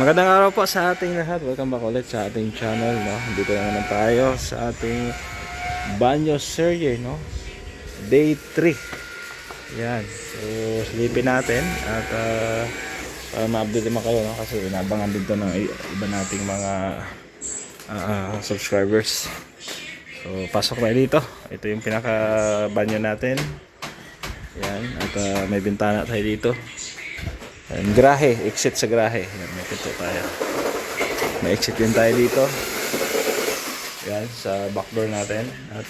Magandang araw po sa ating lahat. Welcome back ulit sa ating channel, no? Dito na naman tayo sa ating banyo serye, no? Day 3. Yan. So, silipin natin at para ma-update naman kayo, no? Kasi inabangan dito ng iba nating mga subscribers. So, pasok tayo dito. Ito yung pinaka banyo natin. Yan. At may bintana tayo dito. And grahe, exit sa grahe. Yan, may pinto tayo. May exit din tayo dito. Yan, sa back door natin. At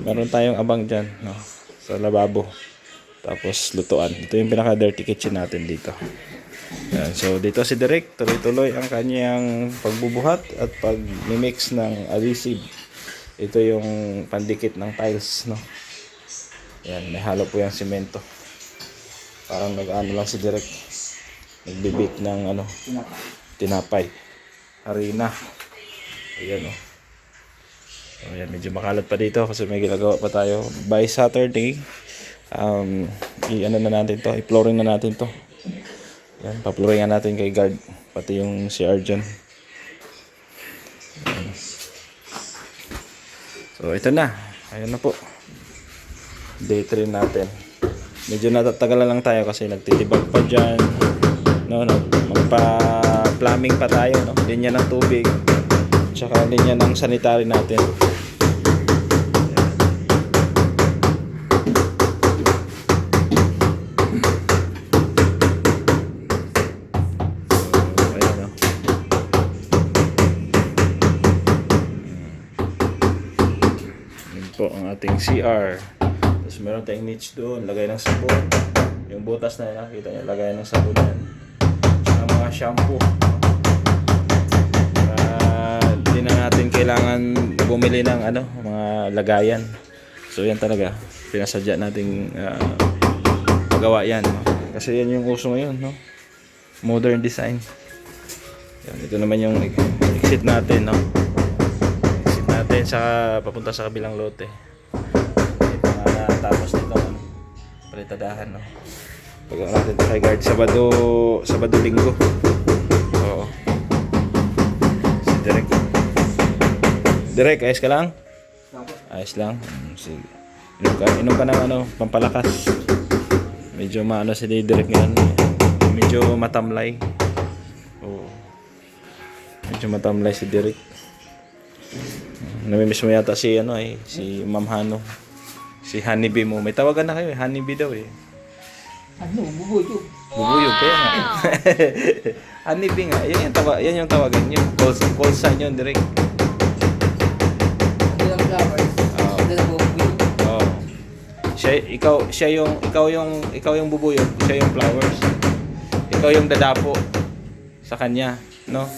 meron tayong abang dyan, no? Sa lababo. Tapos lutuan. Ito yung pinaka dirty kitchen natin dito. Yan, so dito si Derek, tuloy-tuloy ang kanyang pagbubuhat at pag-mix ng adhesive. Ito yung pandikit ng tiles, no? Yan, may halo po yung semento. Parang nag-ano lang si Derek, nagbibake ng ano, tinapay, harina. Ayan, oh. So, ayan, medyo makalat pa dito kasi may ginagawa pa tayo. By Saturday, i-ano na natin to, i-flooring na natin to. Ayan, pa-flooringan natin kay guard, pati yung si Arjan. Ayan. So ito na, ayun na po, day 3 natin. Medyo natatagalan lang tayo kasi nagtitibag pa dyan, no? Magpa-plumbing pa tayo, no? Linya ng tubig, tsaka linya ng sanitary natin. So, ayan, no? Yun po ang ating CR. Tapos meron tayong niche doon, lagay ng sabon. Yung butas na yan, nakita nyo, lagay ng sabon yan. Ang mga shampoo. Hindi na natin kailangan bumili ng ano, mga lagayan. So yan talaga, pinasadya nating pagawa yan, no? Kasi yan yung uso ngayon, no? Modern design. Yan, ito naman yung exit natin, no? Exit natin sa papunta sa kabilang lote. Tapos dito palitadahan, no? Pag natin kay guard Sabado Linggo. Oo. Si Derek, ayos ka lang? Ayos lang. Sige. Inom ka ng ano, pampalakas. Medyo maano si Derek ngayon. Medyo matamlay. Oo. Medyo matamlay si Derek. Namimiss mo yata si ano si Ma'am Hano. Si Honeybee mo. May tawagan na kayo eh. Honeybee daw eh. Ano? Bubuyog. Bubuyog kaya nga. Honeybee nga. Yan yung tawagan nyo. Call sign yun direct. Ano lang flowers? Ano lang bubuyog? Oo. Ikaw yung bubuyog. Siya yung flowers. Ikaw yung dadapo sa kanya. No?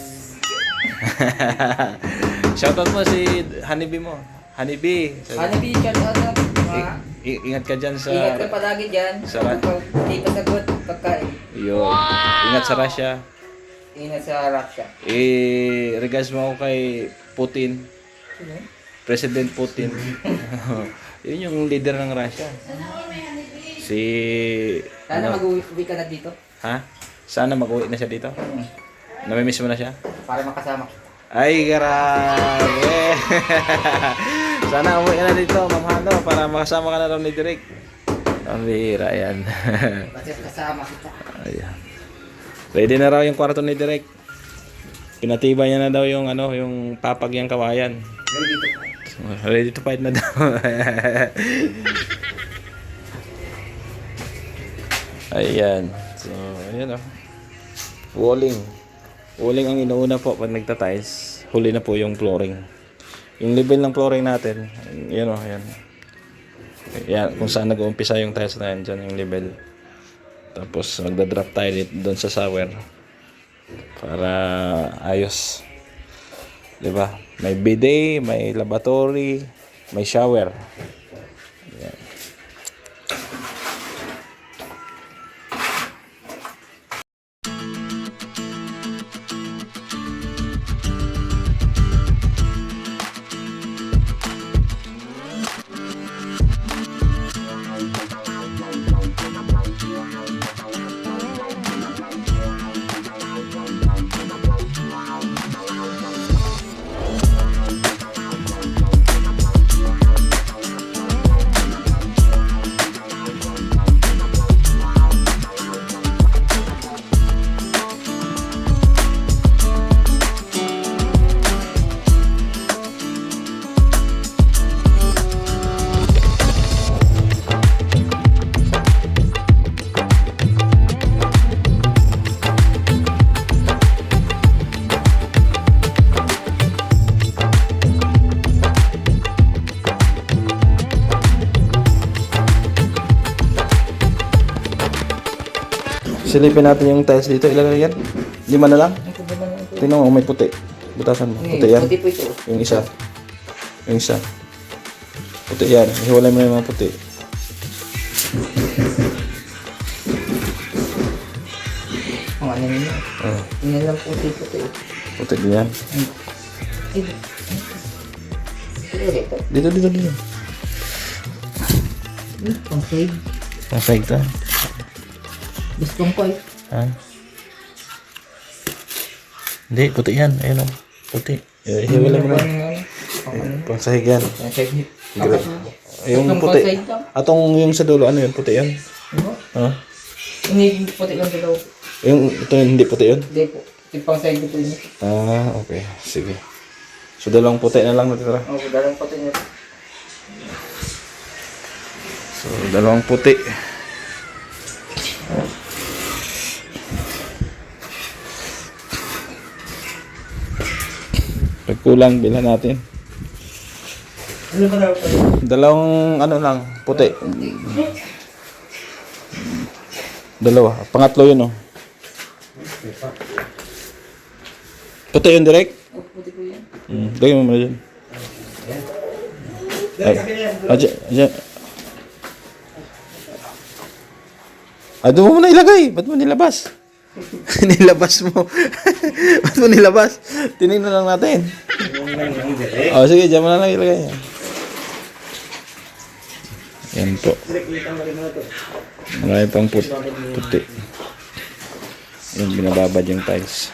Shoutout mo si Honeybee mo. Honeybee. Honeybee, shout out na. Ingat ka dyan sa... Ingat ka palagi dyan. Hindi pasagot pagkain. Yun. Ingat sa Russia. Ingat sa Russia. Regards mo ako kay Putin. President Putin. Yun yung leader ng Russia. Sana mag-uwi ka na dito. Ha? Sana mag-uwi na siya dito? Namimiss mo na siya? Para makasama. Ay, grabe! Sana umuwi ka na dito, Ma'am Hano, para makasama ka na raw ni Derek. Ang bihira yan. Kasi kasama kita. Ayan. Ready na raw yung kwarto ni Derek. Pinatibay niya na daw yung ano, yung papag yung kawayan. Ready to fight na daw. Ayan. So, ayan o. Walling. Walling ang inuuna po pag nagta-tiles. Huli na po yung flooring. Yung level ng flooring natin, yan o, yan. Yan, kung saan nag-uumpisa yung tiles na yan, dyan yung level. Tapos magdadrop tayo doon sa shower. Para ayos. Diba? May bidet, may lavatory, may shower. Yan. Silipin natin yung tiles dito. Ilagay yan. 5 na lang. Ang kubo naman ito. Tingnan mo, may puti. Butasan mo. Puti yan. Puti po ito. Yung isa. Yung isa. Puti yan. Hiwalay mo yung mga puti. Ang ano nyo. Oh, Yan lang puti-puti. puti din yan. Ito. Ito. Dito, dito, dito. Ang save. Nasay ka. Gustong ko eh. Ha? Hindi, puti yan. Ayun o. Puti. Hiwalay mo na. Pansahig yan. Ang save. Yung puti. Atong yung sa dulo, ano yun? Puti yan. Ha? Hindi puti lang dalaw. Yung ito hindi puti yun? Hindi po. Yung pang side po niya. Ah, okay. Sige. So, dalawang puti na lang natitira. Oo, dalang puti niya. So, dalawang puti. Pag kulang, bilhan natin. Ano ba daw po? Dalawang ano lang, puti. Dalawa. Pangatlo yun, oh. Puti yun, direct? Puti po yan. Gawin mo muna dyan. Dyan. Doon mo muna ilagay. Ba't mo nilabas? Nilabas mo. Ba't mo nilabas? Tinignan lang natin. Sige, dyan mo na lang ilagay. Yan po. Marami pang puti. Yung binababad yung tiles.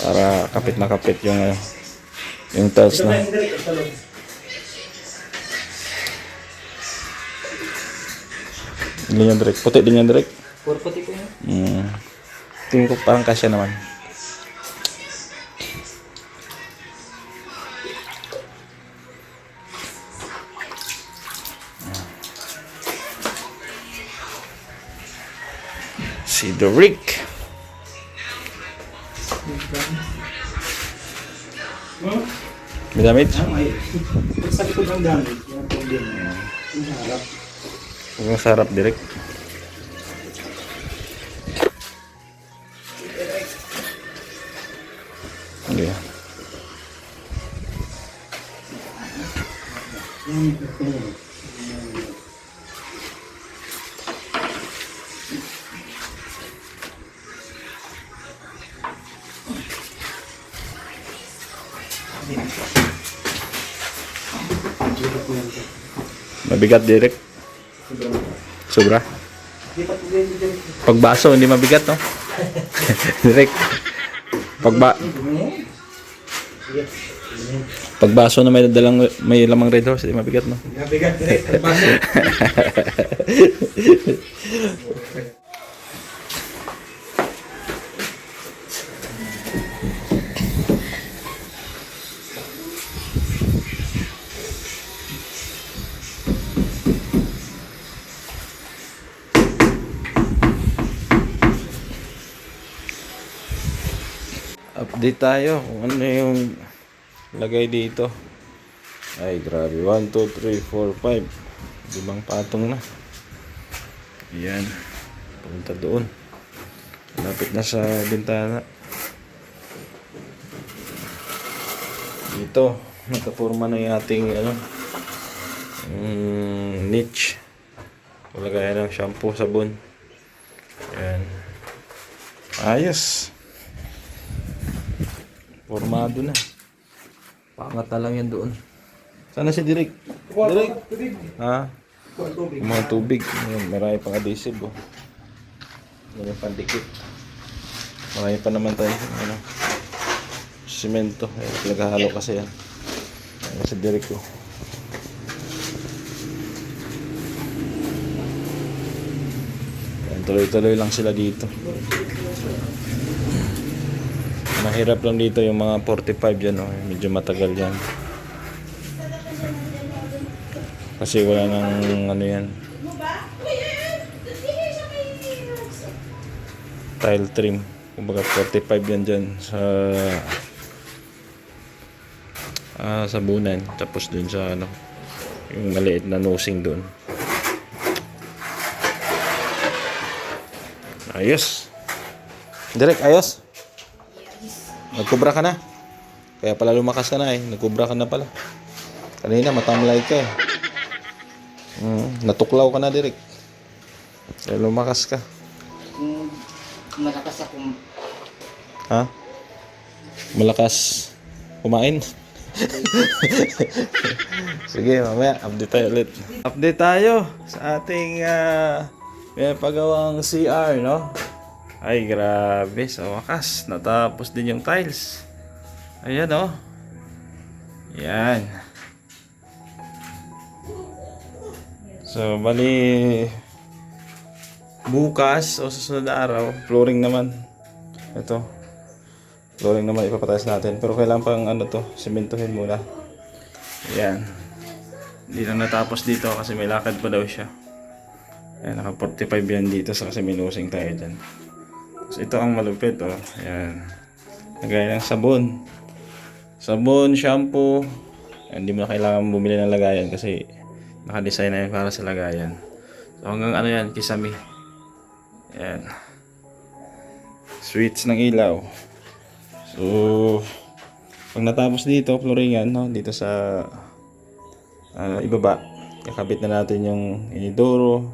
Para kapit na kapit yung tiles na. Din yan direct. Puti din yan direct. Puro puti po yan. Tingin ko parang kasya naman. Si Derek. May damit? Sa likod ng gamit, yung problema. Yung harap. Huwag mong sarap direct. Okay. Mabigat direct. Sobra. Pagbaso hindi mabigat, no? Direct. Pagbaso na may lamang red horse, hindi mabigat, no? Nabigat direct, pagbaso. Update tayo kung ano yung lagay dito. Ay, grabe. 1, 2, 3, 4, 5. 5 patong na. Ayan. Punta doon. Lapit na sa bintana. Dito. Nagkaporma na yung ating niche. Lagayan ng shampoo, sabon. Ayan. Ayos. Formado na. Pangat na lang yan doon. Sana si Direk? Direk? Ha? Yung mga tubig. Ayan, marami pang adhesive. Oh. Marami pang dikit. Marami pa naman tayo. Simento. Naghahalo kasi yan. Ayan si Direk ko. Tuloy-tuloy lang sila dito. Mahirap lang dito yung mga 45 dyan, oh. Medyo matagal yan. Kasi wala nang ano yan. Tile trim. Kumbaga 45 yan dyan sa bunan. Tapos dun sa yung maliit na nosing dun. Ayos. Direk, ayos. Nagkubra ka na. Kaya pala lumakas ka na eh. Nagkubra ka na pala. Kanina matamlay ka eh. Natuklaw ka na, Direk. Kaya lumakas ka. Malakas ako. Ha? Malakas kumain. Sige, mamaya update tayo ulit. Update tayo sa ating may pagawang CR, no? Ay, grabe. Sa wakas, natapos din yung tiles. Ayan, oh. Yan. So, bali bukas o susunod na araw, flooring naman. Ito. Flooring naman ipapatayos natin. Pero kailangan pang ano to, sementohin muna. Yan. Hindi lang natapos dito kasi may lakad pa daw siya. Ayan, naka 45 yan dito sa kasi minusing tayo dyan. So, ito ang malupit, oh. Ayan. Lagay ng sabon. Sabon, shampoo. Ayan, hindi mo na kailangan bumili ng lagayan kasi naka-design na yan para sa lagayan. So, hanggang ano yan, kisame. Ayan. Switch ng ilaw. So, pag natapos dito, flooringan, no? Dito sa ibaba, kakabit na natin yung inidoro,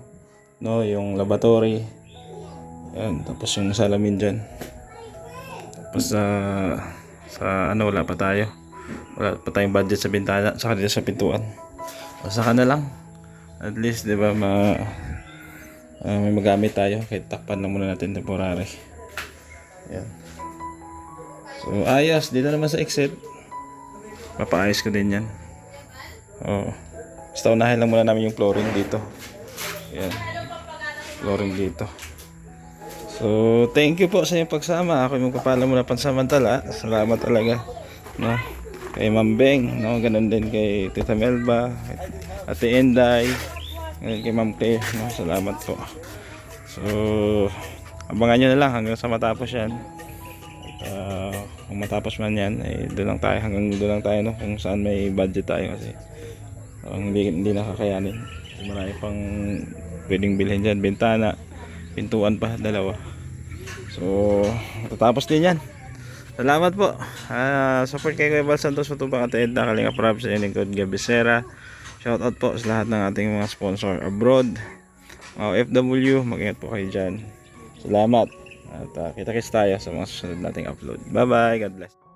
no? Yung lavatory. Ayan, tapos yung salamin dyan. Tapos sa ano, wala pa tayo. Wala pa tayong budget sa bintana, saka dito sa pintuan. Saka na lang. At least, di ba, may magamit tayo. Kahit takpan lang muna natin temporary. Ayan. So, ayos. Dito naman sa exit. Papaayos ko din yan. Oo. Basta unahin lang muna namin yung flooring dito. Ayan. Flooring dito. So, thank you po sa inyong pagsama. Ako yung magpapala muna pansamantala. Salamat talaga. No? Kay Ma'am Beng. No? Ganun din kay Tita Melba. Ate Enday. Ganun kay Ma'am Claire. No? Salamat po. So, abangan nyo na lang hanggang sa matapos yan. Kung matapos man yan, doon lang tayo, hanggang doon lang tayo, no? Kung saan may budget tayo kasi hindi nakakayanin. Marami pang pwedeng bilhin dyan, bintana, pintuan pa, dalawa. So, matatapos din yan. Salamat po. Support kay Kuya Val Santos, Matubang, Ate Edna, Kalinga Prab, sa inyong code Gabisera. Shoutout po sa lahat ng ating mga sponsor abroad, mga OFW, mag-ingat po kayo dyan. Salamat. At kita-kits tayo sa mga susunod nating upload. Bye bye. God bless.